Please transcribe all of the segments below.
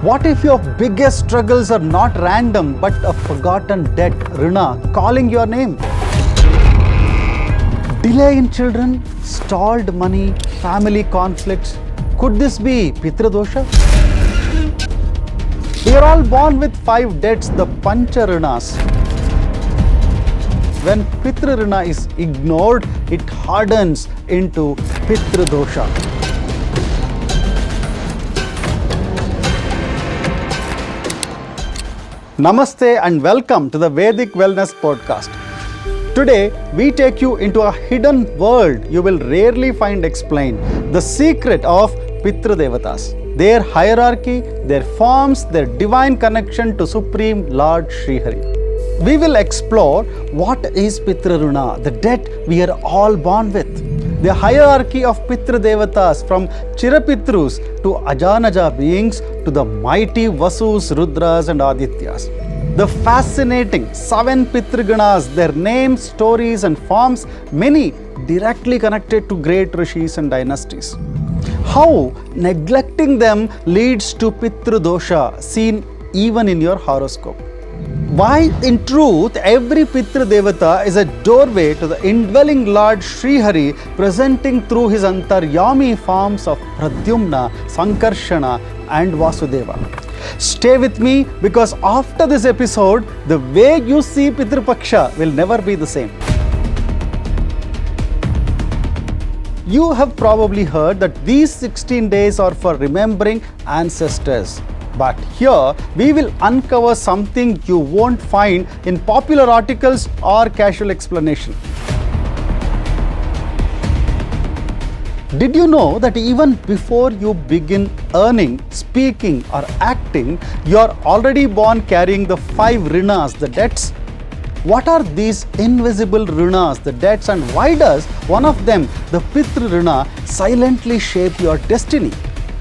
What if your biggest struggles are not random but a forgotten debt, Ṛṇa, calling your name? Delay in children, stalled money, family conflicts. Could this be Pitru Dosha? We are all born with 5 debts, the Pancha Runas. When Pitru Ṛṇa is ignored, it hardens into Pitru Dosha. Namaste and welcome to the Vedic Wellness Podcast. Today, we take you into a hidden world you will rarely find explained. The secret of Pitru Devatas, their hierarchy, their forms, their divine connection to Supreme Lord Srihari. We will explore what is Pitru Ṛṇa, the debt we are all born with. The hierarchy of Pitru Devatas from Chirapitrus to Ajanaja beings to the mighty Vasus, Rudras and Adityas. The fascinating 7 Pitru Ganas, their names, stories and forms, many directly connected to great rishis and dynasties. How neglecting them leads to Pitru Dosha, seen even in your horoscope. Why, in truth, every Pitru Devata is a doorway to the indwelling Lord Srihari, presenting through his Antaryami forms of Pradyumna, Sankarshana and Vasudeva. Stay with me because after this episode, the way you see Pitru Paksha will never be the same. You have probably heard that these 16 days are for remembering ancestors. But here, we will uncover something you won't find in popular articles or casual explanation. Did you know that even before you begin earning, speaking or acting, you are already born carrying the 5 Ṛṇas, the debts? What are these invisible Runas, the debts, and why does one of them, the Pitru Ṛṇa, silently shape your destiny?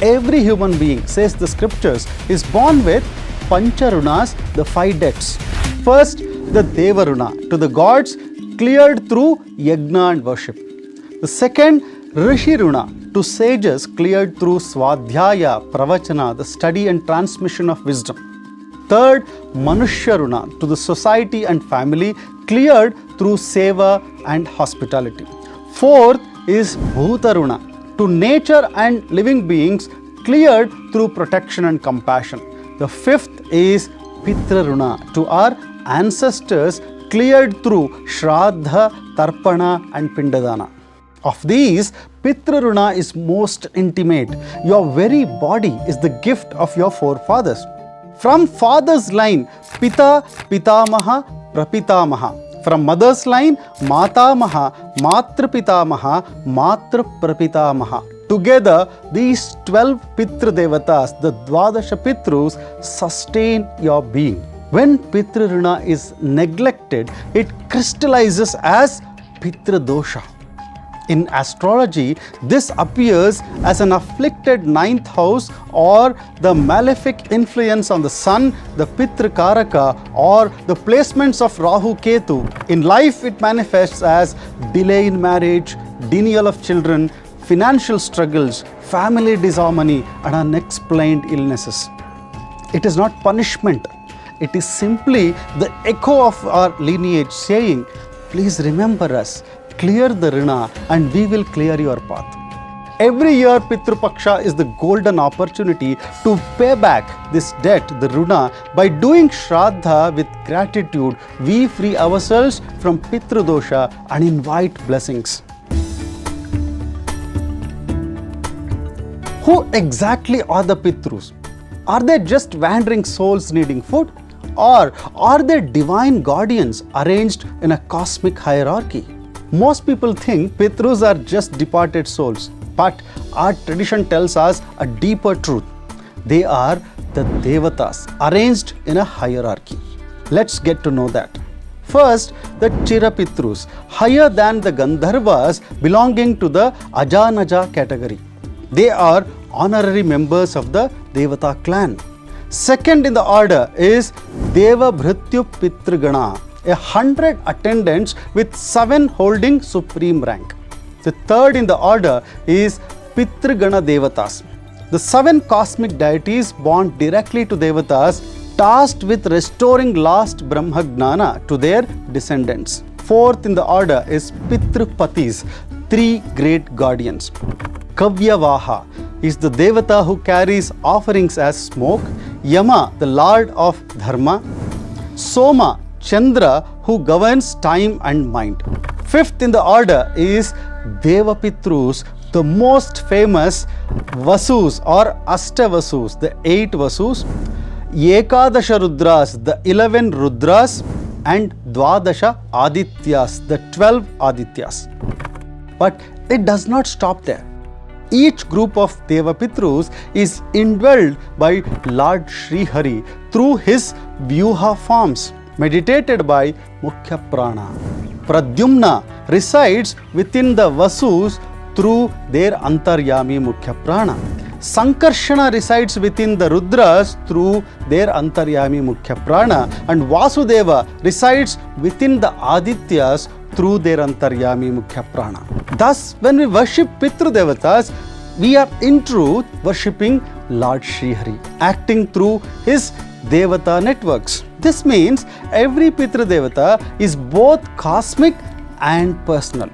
Every human being, says the scriptures, is born with Pancha Runas, the 5 debts. First, the Deva Runa, to the gods, cleared through yajna and worship. The second, Rishi Runa, to sages, cleared through Swadhyaya, Pravachana, the study and transmission of wisdom. Third, Manushya Runa, to the society and family, cleared through seva and hospitality. Fourth is Bhuta Runa, to nature and living beings, cleared through protection and compassion. The 5th is Pitru Runa, to our ancestors, cleared through Shradha, Tarpana and Pindadana. Of these, Pitru Ṛṇa is most intimate. Your very body is the gift of your forefathers. From father's line, Pita, Pitamaha, Prapitamaha. From mother's line, Matamaha, Matrapitamaha, Matraprapitamaha. Together, these 12 Pitru Devatas, the Dvadasha Pitrus, sustain your being. When Pitru Ṛṇa is neglected, it crystallizes as Pitru Dosha. In astrology, this appears as an afflicted 9th house or the malefic influence on the sun, the Pitru Karaka, or the placements of Rahu Ketu. In life, it manifests as delay in marriage, denial of children, financial struggles, family disharmony, and unexplained illnesses. It is not punishment. It is simply the echo of our lineage saying, please remember us. Clear the Ṛṇa and we will clear your path. Every year Pitru Paksha is the golden opportunity to pay back this debt, the Runa, by doing Shradha with gratitude. We free ourselves from Pitru Dosha and invite blessings. Who exactly are the Pitrus? Are they just wandering souls needing food? Or are they divine guardians arranged in a cosmic hierarchy? Most people think Pitrus are just departed souls, but our tradition tells us a deeper truth. They are the Devatas, arranged in a hierarchy. Let's get to know that. First, the Chirapitrus, higher than the Gandharvas, belonging to the Ajanaja category. They are honorary members of the Devata clan. Second in the order is Deva Bhrityu Pitru Gana, 100 attendants with 7 holding supreme rank. The third in the order is Pitru Gana Devatas, The 7 cosmic deities born directly to Devatas, tasked with restoring lost Brahma Gnana to their descendants. Fourth in the order is Pitru Patis, 3 great guardians. Kavyavaha is the Devata who carries offerings as smoke, Yama, the Lord of Dharma, Soma, Chandra, who governs time and mind. Fifth in the order is Deva Pitrus, the most famous Vasus or Aštavasus, the 8 Vasus, Ekadasha Rudras, the 11 Rudras, and Dvadasha Adityas, the 12 Adityas. But it does not stop there. Each group of Deva Pitrus is indwelled by Lord Sri Hari through his Vyuha forms, meditated by Mukhya Prana. Pradyumna resides within the Vasus through their Antaryami Mukhya Prana. Sankarshana resides within the Rudras through their Antaryami Mukhya Prana, and Vasudeva resides within the Adityas through their Antaryami Mukhya Prana. Thus, when we worship Pitru Devatas, we are in truth worshipping Lord Sri Hari, acting through his Devata networks. This means every Pitru Devata is both cosmic and personal.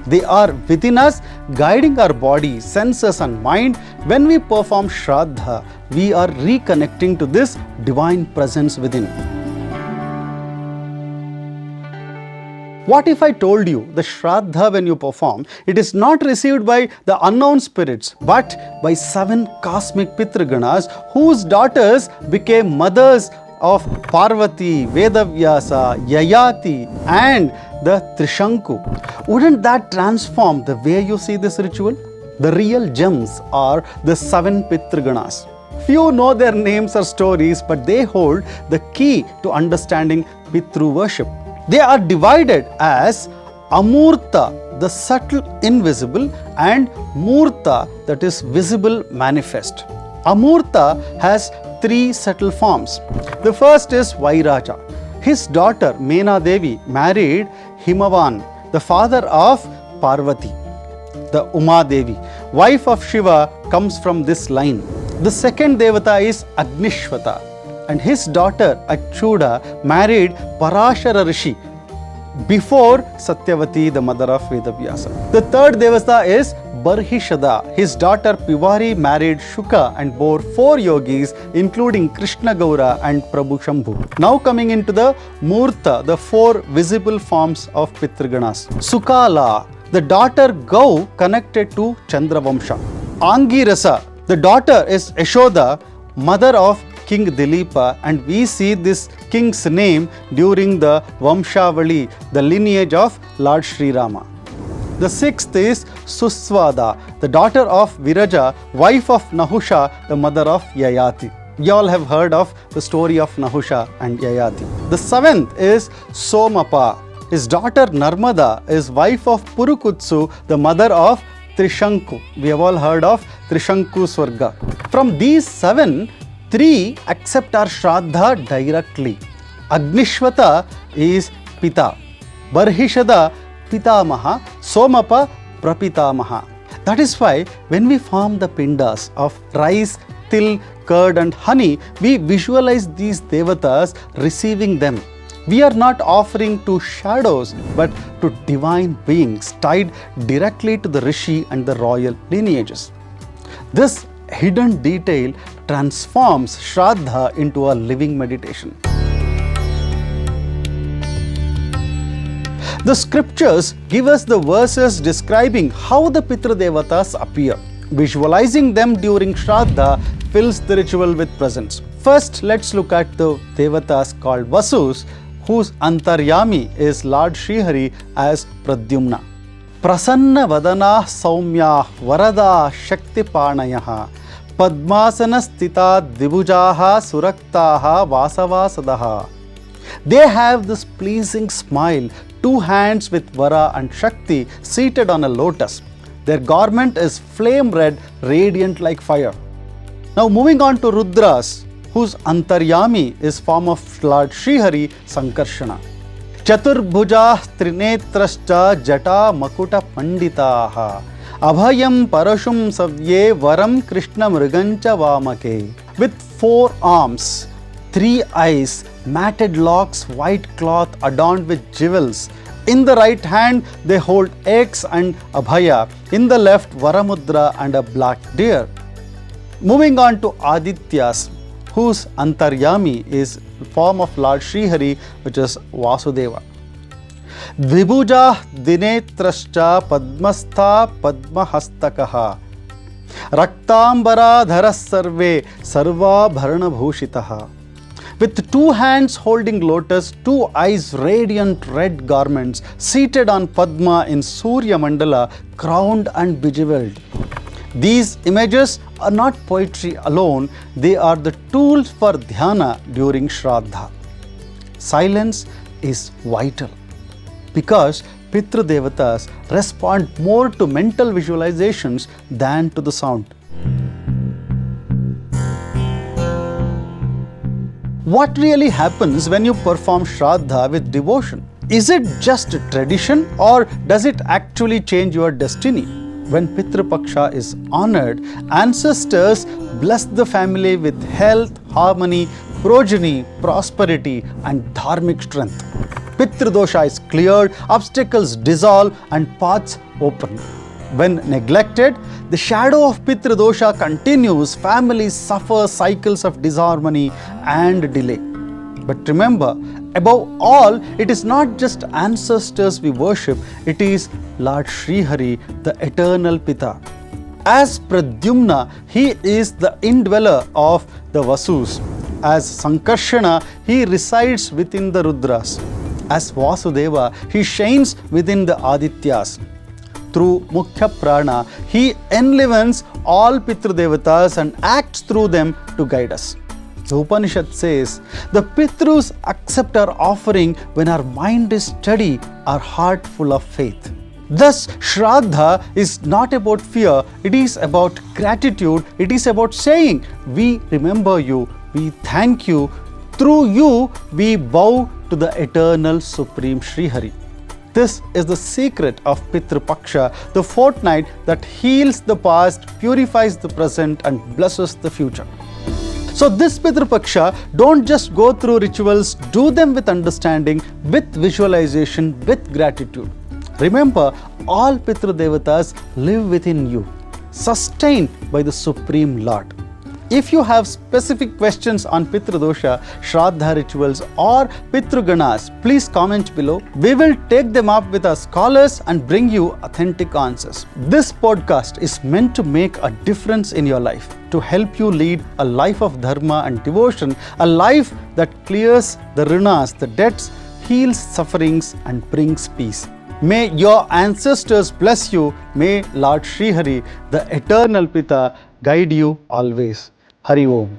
They are within us, guiding our body, senses and mind. When we perform Shradha, we are reconnecting to this divine presence within. What if I told you the Shradha when you perform, it is not received by the unknown spirits, but by 7 cosmic Pitraganas whose daughters became mothers of Parvati, Vedavyasa, Yayati and the Trishanku. Wouldn't that transform the way you see this ritual? The real gems are the 7 Pitraganas. Few know their names or stories, but they hold the key to understanding Pitru worship. They are divided as Amurta, the subtle invisible, and Murta, that is visible manifest. Amurta has 3 subtle forms. The first is Vairaja. His daughter Mena Devi married Himavan, the father of Parvati. The Uma Devi, wife of Shiva, comes from this line. The second Devata is Agnishwata, and his daughter Achyuda married Parashara Rishi before Satyavati, the mother of Vedavyasa. The third Devata is Barhishada. His daughter Pivari married Shuka and bore 4 yogis, including Krishna Gaura and Prabhu Shambhu. Now coming into the Murta, the 4 visible forms of Pitraganas. Sukala, the daughter Gau, connected to Chandravamsha. Angirasa, the daughter is Yashoda, mother of King Dilipa, and we see this king's name during the Vamshavali, the lineage of Lord Sri Rama. The 6th is Suswada, the daughter of Viraja, wife of Nahusha, the mother of Yayati. You all have heard of the story of Nahusha and Yayati. The 7th is Somapa. His daughter Narmada is wife of Purukutsu, the mother of Trishanku. We have all heard of Trishanku Swarga. From these 7, 3 accept our Shradha directly. Agnishwata is Pita, Barhishada Pitamaha, Somapa Prapitamaha. That is why when we form the pindas of rice, til, curd and honey, we visualize these devatas receiving them. We are not offering to shadows but to divine beings tied directly to the rishi and the royal lineages. This hidden detail transforms Shradha into a living meditation. The scriptures give us the verses describing how the Pitru Devatas appear. Visualizing them during Shradha fills the ritual with presence. First, let's look at the Devatas called Vasus, whose Antaryami is Lord Sri Hari as Pradyumna. Prasanna Vadana Saumya Varada Shakti Panayaha Padmasana Stita Dibujaha Suraktaha Vasavasadaha. They have this pleasing smile, 2 hands with Vara and Shakti seated on a lotus. Their garment is flame red, radiant like fire. Now moving on to Rudras, whose Antaryami is form of Lord Sri Hari, Sankarshana. Chaturbhuja Trinetrascha Jata Makuta Panditaha Abhayam Parashum Savye Varam Krishna Mrigancha Vamake. With 4 arms, 3 eyes, matted locks, white cloth adorned with jewels. In the right hand, they hold eggs and Abhaya. In the left, Varamudra and a black deer. Moving on to Adityas, whose Antaryami is the form of Lord Srihari, which is Vasudeva. Vibhuja Dinetrascha Padmastha Padmahastakaha Raktambara Dharas Sarve Sarva Bharana Bhushitaha. With 2 hands holding lotus, 2 eyes radiant red garments, seated on Padma in Surya Mandala, crowned and bejeweled. These images are not poetry alone, they are the tools for dhyana during Shradha. Silence is vital because Pitru Devatas respond more to mental visualizations than to the sound. What really happens when you perform Shradha with devotion? Is it just a tradition or does it actually change your destiny? When Pitru Paksha is honored, ancestors bless the family with health, harmony, progeny, prosperity and dharmic strength. Pitru Dosha is cleared, obstacles dissolve and paths open. When neglected, the shadow of Pitru Dosha continues, families suffer cycles of disharmony and delay. But remember, above all, it is not just ancestors we worship, it is Lord Srihari, the eternal Pita. As Pradyumna, he is the indweller of the Vasus. As Sankarshana, he resides within the Rudras. As Vasudeva, he shines within the Adityas. Through Mukhya Prana, he enlivens all Pitru Devatas and acts through them to guide us. The Upanishad says, the Pitrus accept our offering when our mind is steady, our heart full of faith. Thus, Shradha is not about fear, it is about gratitude, it is about saying, we remember you, we thank you, through you we bow to the eternal Supreme Srihari. This is the secret of Pitru Paksha, the fortnight that heals the past, purifies the present and blesses the future. So this Pitru Paksha, don't just go through rituals, do them with understanding, with visualization, with gratitude. Remember, all Pitru Devatas live within you, sustained by the Supreme Lord. If you have specific questions on Pitru Dosha, Shradha rituals or Pitru Ganas, please comment below. We will take them up with our scholars and bring you authentic answers. This podcast is meant to make a difference in your life, to help you lead a life of dharma and devotion, a life that clears the Runas, the debts, heals sufferings and brings peace. May your ancestors bless you. May Lord Srihari, the eternal Pita, guide you always. Hari Om.